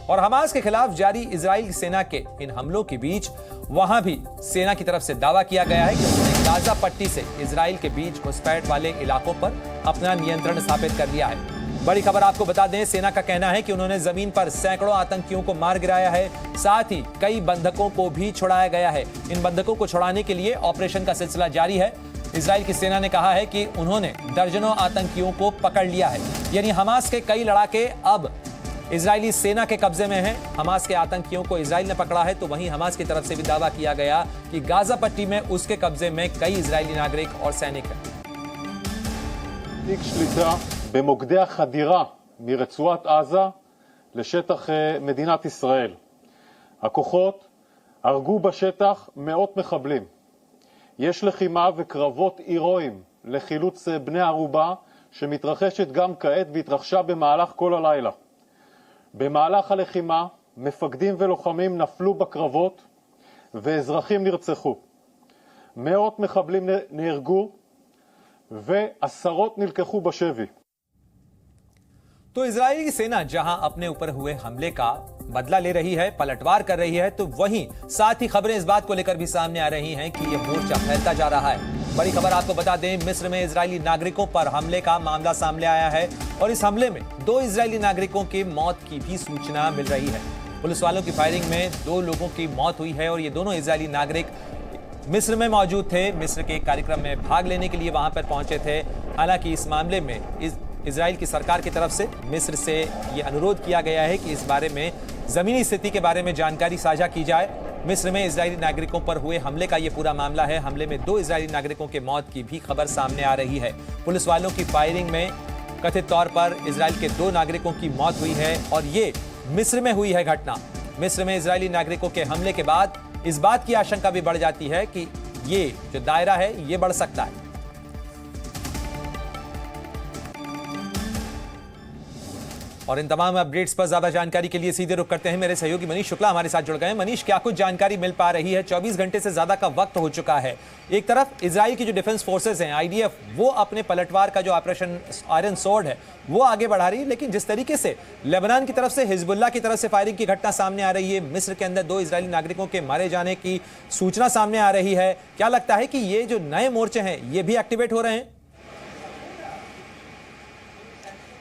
और हमास के खिलाफ जारी इजराइल सेना के इन हमलों के बीच वहां भी सेना की तरफ से दावा किया गया है कि उन्होंने गाजा पट्टी से इजराइल के बीच घुसपैठ वाले इलाकों पर अपना नियंत्रण स्थापित कर लिया है। बड़ी खबर आपको बता दें, सेना का कहना है कि उन्होंने जमीन पर सैकड़ों आतंकियों को मार गिराया है, साथ ही कई बंधकों को भी छुड़ाया गया है। इन बंधकों को छुड़ाने के लिए ऑपरेशन का सिलसिला जारी है। इजराइल की सेना ने कहा है कि उन्होंने दर्जनों आतंकियों को पकड़ लिया है, यानी हमास के कई लड़ाके अब इजरायली सेना के कब्जे में हैं। हमास के आतंकियों को इजराइल ने पकड़ा है, तो वहीं हमास की तरफ से भी दावा किया गया कि गाजा पट्टी में उसके कब्जे में कई इजरायली नागरिक और सैनिक हैं। במוקדי החדירה מרצועת עזה לשטח מדינת ישראל. הכוחות הרגו בשטח מאות מחבלים. יש לחימה וקרבות הירואיים לחילוץ בני ערובה שמתרחשת גם כעת והתרחשה במהלך כל הלילה. במהלך הלחימה מפקדים ולוחמים נפלו בקרבות ואזרחים נרצחו. מאות מחבלים נהרגו ועשרות נלקחו בשבי. तो इजरायली की सेना जहां अपने ऊपर हुए हमले का बदला ले रही है, पलटवार कर रही है, तो वहीं साथ ही खबरें इस बात को लेकर भी सामने आ रही हैं कि यह मोर्चा फैलता जा रहा है। बड़ी खबर आपको बता दें, मिस्र में इजरायली नागरिकों पर हमले का मामला सामने आया है और इस हमले में 2 इजरायली नागरिकों की मौत की भी सूचना मिल रही है। पुलिस वालों की फायरिंग में 2 लोगों की मौत हुई है और ये दोनों इजरायली नागरिक मिस्र में मौजूद थे, मिस्र के एक कार्यक्रम में भाग लेने के लिए वहां पर पहुंचे थे। हालांकि इस मामले में इजराइल की सरकार की तरफ से मिस्र से यह अनुरोध किया गया है कि इस बारे में जमीनी स्थिति के बारे में जानकारी साझा की जाए। मिस्र में इजरायली नागरिकों पर हुए हमले का यह पूरा मामला है। हमले में 2 इजरायली नागरिकों के मौत की भी खबर सामने आ रही है। पुलिस वालों की फायरिंग में कथित तौर पर इजराइल के 2 नागरिकों की मौत हुई है और ये मिस्र में हुई है घटना। मिस्र में इजरायली नागरिकों के हमले के बाद इस बात की आशंका भी बढ़ जाती है कि ये जो दायरा है ये बढ़ सकता है। और इन तमाम अपडेट्स पर ज्यादा जानकारी के लिए सीधे रुख करते हैं, मेरे सहयोगी मनीष शुक्ला हमारे साथ जुड़ गए हैं। मनीष, क्या कुछ जानकारी मिल पा रही है? 24 घंटे से ज्यादा का वक्त हो चुका है। एक तरफ इजराइल की जो डिफेंस फोर्सेस हैं, आईडीएफ, वो अपने पलटवार का जो ऑपरेशन आयरन स्वॉर्ड है वो आगे बढ़ा रही है, लेकिन जिस तरीके से लेबनान की तरफ से हिजबुल्लाह की तरफ से फायरिंग की घटना सामने आ रही है, मिस्र के अंदर 2 इजरायली नागरिकों के मारे जाने की सूचना सामने आ रही है, क्या लगता है कि ये जो नए मोर्चे हैं ये भी एक्टिवेट हो रहे हैं?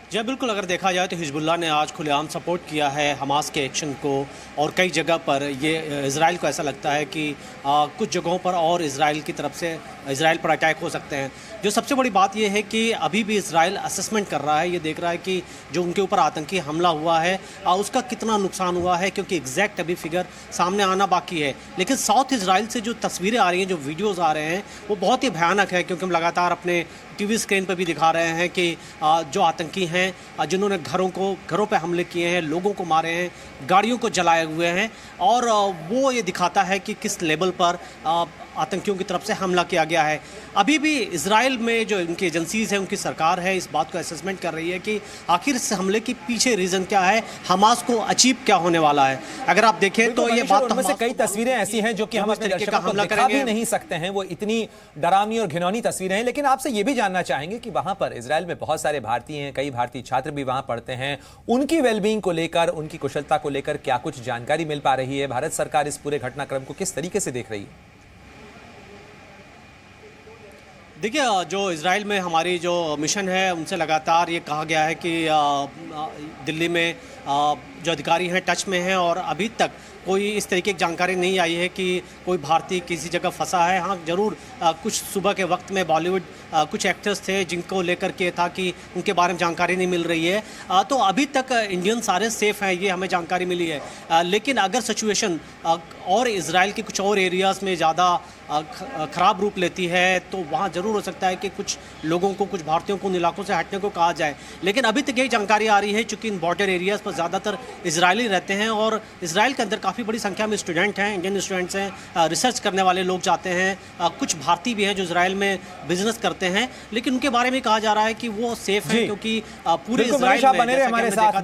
जी बिल्कुल, अगर देखा जाए तो हिजबुल्लाह ने आज खुलेआम सपोर्ट किया है हमास के एक्शन को और कई जगह पर ये इजराइल को ऐसा लगता है कि कुछ जगहों पर और इजराइल की तरफ से इजराइल पर अटैक हो सकते हैं। जो सबसे बड़ी बात यह है कि अभी भी इजराइल असेसमेंट कर रहा है, ये देख रहा है कि जो उनके ऊपर आतंकी हमला हुआ है उसका कितना नुकसान हुआ है, क्योंकि एग्जैक्ट अभी फिगर सामने आना बाकी है। लेकिन साउथ इजराइल से जो तस्वीरें आ रही हैं, जो वीडियोज़ आ रहे हैं, वो बहुत ही भयानक है, क्योंकि हम लगातार अपने टीवी स्क्रीन पर भी दिखा रहे हैं कि जो आतंकी हैं जिन्होंने घरों पे हमले किए हैं, लोगों को मारे हैं, गाड़ियों को जलाए हुए हैं, और वो ये दिखाता है कि किस लेवल पर आतंकियों की तरफ से हमला किया गया है। अभी भी इजराइल में जो उनकी एजेंसीज हैं, उनकी सरकार है, इस बात को असेसमेंट कर रही है कि आखिर इस हमले के पीछे रीज़न क्या है, हमास को अचीव क्या होने वाला है। अगर आप देखें तो ये बात में से कई तस्वीरें ऐसी हैं जो कि हम अपने दर्शकों को दिखा भी नहीं सकते हैं, वो इतनी डरावनी और घिनौनी तस्वीरें हैं। लेकिन आपसे ये भी जानना चाहेंगे कि वहां पर इजराइल में बहुत सारे भारतीय हैं, कई भारतीय छात्र भी वहां पढ़ते हैं, उनकी वेलबींग को लेकर, उनकी कुशलता को लेकर क्या कुछ जानकारी मिल पा रही है? भारत सरकार इस पूरे घटनाक्रम को किस तरीके से देख रही है? देखिए, जो इजराइल में हमारी जो मिशन है उनसे लगातार ये कहा गया है कि दिल्ली में जो अधिकारी हैं टच में हैं और अभी तक कोई इस तरीके की जानकारी नहीं आई है कि कोई भारतीय किसी जगह फंसा है। हाँ, ज़रूर कुछ सुबह के वक्त में बॉलीवुड कुछ एक्टर्स थे जिनको लेकर के था कि उनके बारे में जानकारी नहीं मिल रही है, तो अभी तक इंडियन सारे सेफ़ हैं, ये हमें जानकारी मिली है। लेकिन अगर सिचुएशन और इजराइल के कुछ और एरियाज़ में ज़्यादा ख़राब रूप लेती है तो वहाँ ज़रूर हो सकता है कि कुछ लोगों को, कुछ भारतीयों को उन इलाकों से हटने को कहा जाए। लेकिन अभी तक यही जानकारी आ रही है, चूँकि इन बॉर्डर एरियाज़ पर ज़्यादातर इजरायली रहते हैं और इजराइल के अंदर काफ़ी बड़ी संख्या में स्टूडेंट हैं, इंडियन स्टूडेंट्स हैं, रिसर्च करने वाले लोग जाते हैं, कुछ भारतीय भी हैं जो इजराइल में बिजनेस करते हैं, लेकिन उनके बारे में कहा जा रहा है कि वो सेफ है, क्योंकि पूरे इजराइल में हमारे साथ